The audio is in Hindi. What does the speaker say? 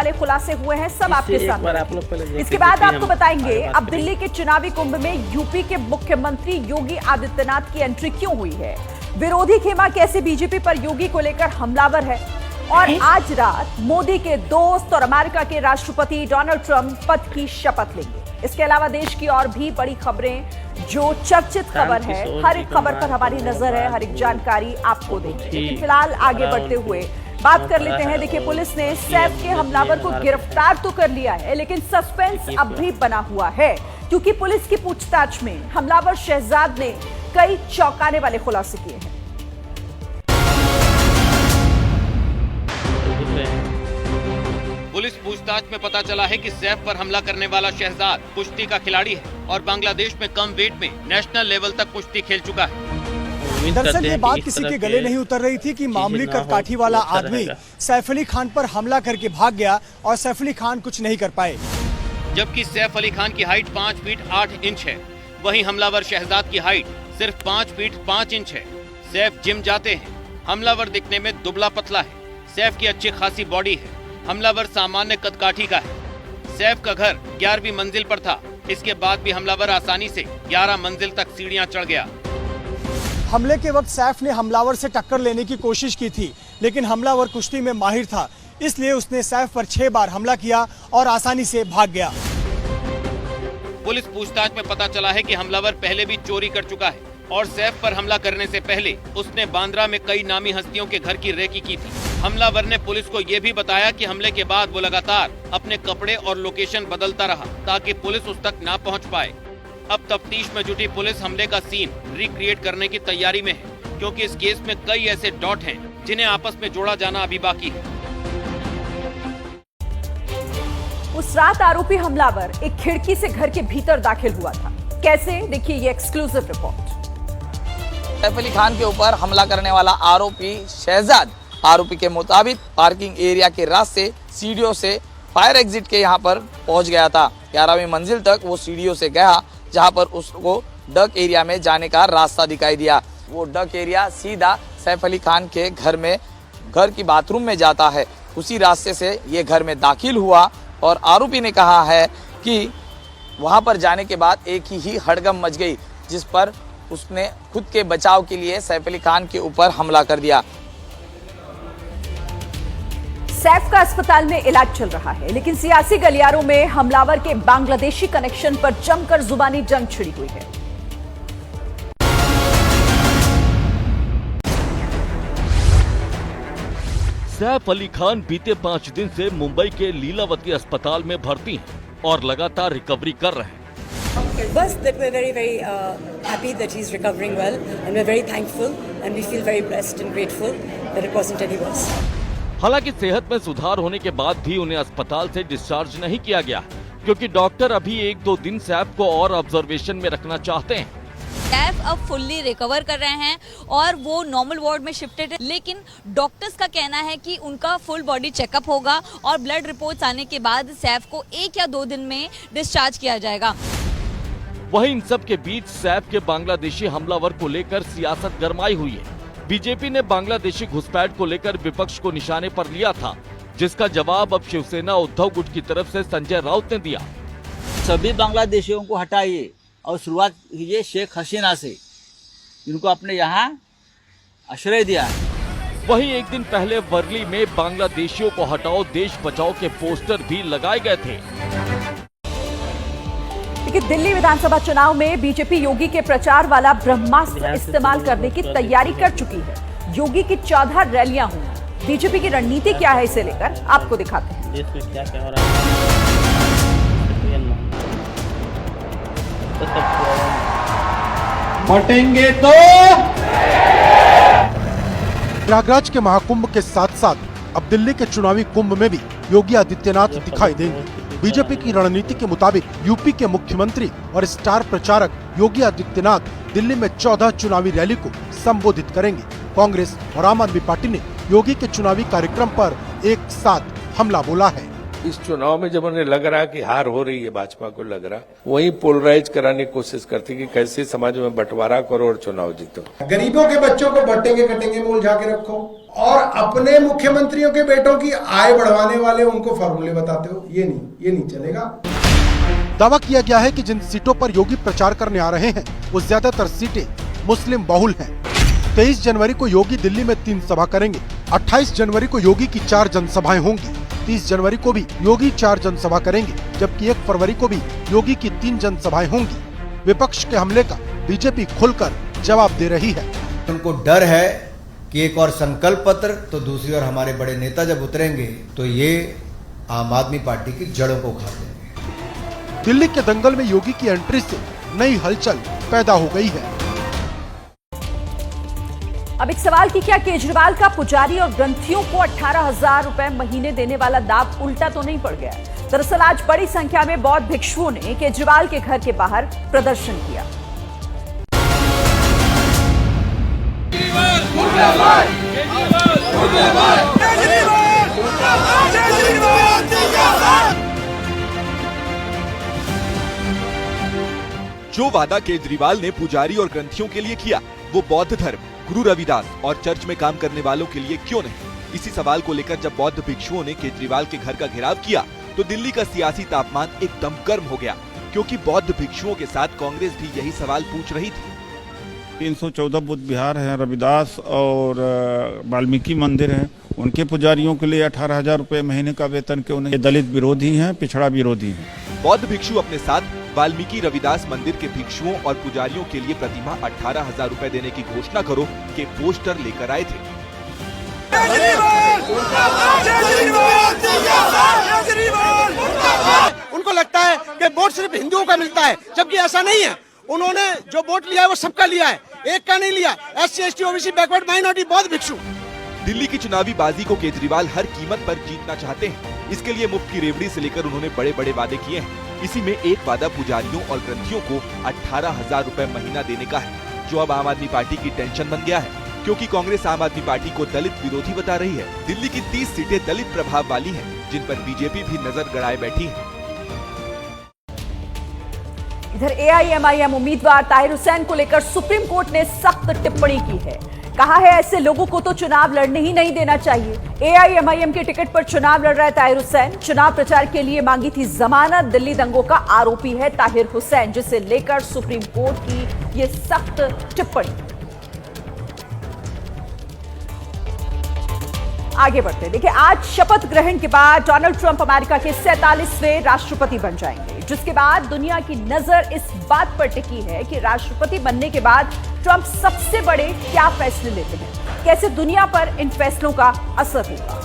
वाले खुलासे हुए हैं, सब आपके सामने। इसके बाद आपको बताएंगे अब दिल्ली के चुनावी कुंभ में यूपी के मुख्यमंत्री योगी आदित्यनाथ की एंट्री क्यों हुई है, विरोधी खेमा कैसे बीजेपी पर योगी को लेकर हमलावर है, और आज रात मोदी के दोस्त और अमेरिका के राष्ट्रपति डोनाल्ड ट्रंप पद की शपथ लेंगे। इसके अलावा देश की और भी बड़ी खबरें जो चर्चित खबर है, हर एक खबर पर हमारी नजर है, हर एक जानकारी आपको देंगे। लेकिन फिलहाल आगे बढ़ते हुए बात कर लेते हैं। देखिए, पुलिस ने सैफ के हमलावर को गिरफ्तार तो कर लिया है, लेकिन सस्पेंस अब भी बना हुआ है, क्योंकि पुलिस की पूछताछ में हमलावर शहजाद ने कई चौंकाने वाले खुलासे किए हैं। पुलिस पूछताछ में पता चला है कि सैफ पर हमला करने वाला शहजाद कुश्ती का खिलाड़ी है और बांग्लादेश में कम वेट में नेशनल लेवल तक कुश्ती खेल चुका है। दरअसल ये बात किसी के गले नहीं उतर रही थी कि मामूली कदकाठी वाला आदमी सैफ अली खान पर हमला करके भाग गया और सैफ अली खान कुछ नहीं कर पाए। जबकि सैफ अली खान की हाइट 5 फीट 8 इंच है, वहीं हमलावर शहजाद की हाइट सिर्फ 5 फीट 5 इंच है। सैफ जिम जाते हैं, हमलावर दिखने में दुबला पतला है। सैफ की अच्छी खासी बॉडी है, हमलावर सामान्य कदकाठी का है। सैफ का घर 11वीं मंजिल पर था, इसके बाद भी हमलावर आसानी से 11 मंजिल तक सीढ़ियां चढ़ गया। हमले के वक्त सैफ ने हमलावर से टक्कर लेने की कोशिश की थी, लेकिन हमलावर कुश्ती में माहिर था, इसलिए उसने सैफ पर 6 बार हमला किया और आसानी से भाग गया। पुलिस पूछताछ में पता चला है कि हमलावर पहले भी चोरी कर चुका है और सैफ पर हमला करने से पहले उसने बांद्रा में कई नामी हस्तियों के घर की रेकी की थी। हमलावर ने पुलिस को ये भी बताया कि हमले के बाद वो लगातार अपने कपड़े और लोकेशन बदलता रहा ताकि पुलिस उस तक ना पहुंच पाए। अब तफ्तीश में जुटी पुलिस हमले का सीन रिक्रिएट करने की तैयारी में है, क्योंकि इस केस में कई ऐसे डॉट हैं जिन्हें आपस में जोड़ा जाना अभी बाकी है। उस रात आरोपी हमलावर एक खिड़की से घर के भीतर दाखिल हुआ था। कैसे, देखिए ये एक्सक्लूसिव रिपोर्ट। सैफ अली खान के ऊपर हमला करने वाला आरोपी शहजाद आरोपी के मुताबिक पार्किंग एरिया के रास्ते सीढ़ियों से फायर एग्जिट के यहाँ पर पहुँच गया था। 11वीं मंजिल तक वो सीढ़ियों से गया, जहाँ पर उसको डक एरिया में जाने का रास्ता दिखाई दिया। वो डक एरिया सीधा सैफ अली खान के घर की बाथरूम में जाता है। उसी रास्ते से ये घर में दाखिल हुआ और आरोपी ने कहा है कि वहाँ पर जाने के बाद एक ही हड़कंप मच गई, जिस पर उसने खुद के बचाव के लिए सैफ अली खान के ऊपर हमला कर दिया। सैफ का अस्पताल में इलाज चल रहा है, लेकिन सियासी गलियारों में हमलावर के बांग्लादेशी कनेक्शन पर जमकर जुबानी जंग छिड़ी हुई है। सैफ अली खान बीते 5 दिन से मुंबई के लीलावती अस्पताल में भर्ती हैं और लगातार रिकवरी कर रहे हैं। बस that we're very happy that he's recovering well and we're very thankful and we feel very blessed and grateful that it wasn't any worse. हालांकि सेहत में सुधार होने के बाद भी उन्हें अस्पताल से डिस्चार्ज नहीं किया गया, क्योंकि डॉक्टर अभी 1-2 दिन सैफ को और ऑब्जर्वेशन में रखना चाहते हैं। सैफ अब फुल्ली रिकवर कर रहे हैं और वो नॉर्मल वार्ड में शिफ्टेड है, लेकिन डॉक्टर्स का कहना है कि उनका फुल बॉडी चेकअप होगा और ब्लड रिपोर्ट्स आने के बाद सैफ को 1 या 2 दिन में डिस्चार्ज किया जाएगा। वहीं इन सब के बीच सैफ के बांग्लादेशी हमलावर को लेकर सियासत गरमाई हुई है। बीजेपी ने बांग्लादेशी घुसपैठ को लेकर विपक्ष को निशाने पर लिया था, जिसका जवाब अब शिवसेना उद्धव गुट की तरफ से संजय राउत ने दिया। सभी बांग्लादेशियों को हटाइए और शुरुआत कीजिए शेख हसीना से, जिनको आपने यहाँ आश्रय दिया है। वहीं एक दिन पहले वर्ली में बांग्लादेशियों को हटाओ देश बचाओ के पोस्टर भी लगाए गए थे। लेकिन दिल्ली विधानसभा चुनाव में बीजेपी योगी के प्रचार वाला ब्रह्मास्त्र इस्तेमाल करने की तैयारी कर चुकी है। योगी की 14 रैलियां होंगी। बीजेपी की रणनीति क्या है, इसे लेकर आपको दिखाते हैं। देश में क्या क्या हो रहा है, मटेंगे तो प्रयागराज के महाकुंभ के साथ साथ अब दिल्ली के चुनावी कुंभ में भी योगी आदित्यनाथ दिखाई देंगे। बीजेपी की रणनीति के मुताबिक यूपी के मुख्यमंत्री और स्टार प्रचारक योगी आदित्यनाथ दिल्ली में 14 चुनावी रैली को संबोधित करेंगे। कांग्रेस और आम आदमी पार्टी ने योगी के चुनावी कार्यक्रम पर एक साथ हमला बोला है। इस चुनाव में जब उन्हें लग रहा कि हार हो रही है, भाजपा को लग रहा, वहीं पोलराइज कराने की कोशिश करती कि कैसे समाज में बंटवारा करो और चुनाव जीतो। गरीबों के बच्चों को बटेंगे कटेंगे में उलझा के रखो और अपने मुख्यमंत्रियों के बेटों की आय बढ़वाने वाले उनको फॉर्मूले बताते हो, ये नहीं चलेगा। दावा किया गया है कि जिन सीटों पर योगी प्रचार करने आ रहे हैं वो ज्यादातर सीटें मुस्लिम बहुल हैं। 23 जनवरी को योगी दिल्ली में 3 सभा करेंगे। 28 जनवरी को योगी की 4 जनसभाएं होंगी। 30 जनवरी को भी योगी 4 जनसभा करेंगे, जबकि 1 फरवरी को भी योगी की 3 जनसभाएं होंगी। विपक्ष के हमले का बीजेपी खुलकर जवाब दे रही है। उनको डर है कि एक और संकल्प पत्र तो दूसरी ओर हमारे बड़े नेता जब उतरेंगे तो ये आम आदमी पार्टी की जड़ों को उखाड़ देंगे। दिल्ली के दंगल में योगी की एंट्री से नई हलचल पैदा हो गई है। अब एक सवाल कि क्या केजरीवाल का पुजारी और ग्रंथियों को 18,000 रुपए महीने देने वाला दाव उल्टा तो नहीं पड़ गया? दरअसल आज बड़ी संख्या में बौद्ध भिक्षुओं ने केजरीवाल के घर के बाहर प्रदर्शन किया। जो वादा केजरीवाल ने पुजारी और ग्रंथियों के लिए किया, वो बौद्ध धर्म, गुरु रविदास और चर्च में काम करने वालों के लिए क्यों नहीं? इसी सवाल को लेकर जब बौद्ध भिक्षुओं ने केजरीवाल के घर का घेराव किया तो दिल्ली का सियासी तापमान एकदम गर्म हो गया, क्योंकि बौद्ध भिक्षुओं के साथ कांग्रेस भी यही सवाल पूछ रही थी। 314 बुद्ध विहार है, रविदास और वाल्मीकि मंदिर है, उनके पुजारियों के लिए 18,000 रुपए महीने का वेतन क्यों नहीं? दलित विरोधी हैं, पिछड़ा विरोधी हैं। बौद्ध भिक्षु अपने साथ वाल्मीकि रविदास मंदिर के भिक्षुओं और पुजारियों के लिए प्रतिमाह 18,000 रुपए देने की घोषणा करो के पोस्टर लेकर आए थे। उनको लगता है कि वोट सिर्फ हिंदुओं का मिलता है, जबकि ऐसा नहीं है। उन्होंने जो वोट लिया है वो सबका लिया है, एक का नहीं लिया। SC, ST, OBC, backward minority, बौद्ध भिक्षु। दिल्ली की चुनावी बाजी को केजरीवाल हर कीमत पर जीतना चाहते हैं। इसके लिए मुफ्त की रेवड़ी से लेकर उन्होंने बड़े बड़े वादे किए हैं। इसी में एक वादा पुजारियों और ग्रंथियों को 18,000 रुपए महीना देने का है, जो अब आम आदमी पार्टी की टेंशन बन गया है, क्योंकि कांग्रेस आम आदमी पार्टी को दलित विरोधी बता रही है। दिल्ली की 30 सीटें दलित प्रभाव वाली हैं, जिन पर बीजेपी भी नजर गड़ाए बैठी है। इधर AIMIM उम्मीदवार ताहिर हुसैन को लेकर सुप्रीम कोर्ट ने सख्त टिप्पणी की है। कहा है ऐसे लोगों को तो चुनाव लड़ने ही नहीं देना चाहिए। AIMIM के टिकट पर चुनाव लड़ रहा है ताहिर हुसैन। चुनाव प्रचार के लिए मांगी थी जमानत। दिल्ली दंगों का आरोपी है ताहिर हुसैन, जिसे लेकर सुप्रीम कोर्ट की ये सख्त टिप्पणी। आगे बढ़ते देखिए, आज शपथ ग्रहण के बाद डोनाल्ड ट्रंप अमेरिका के 47वें राष्ट्रपति बन जाएंगे, जिसके बाद दुनिया की नजर इस बात पर टिकी है कि राष्ट्रपति बनने के बाद ट्रंप सबसे बड़े क्या फैसले लेते हैं, कैसे दुनिया पर इन फैसलों का असर होगा।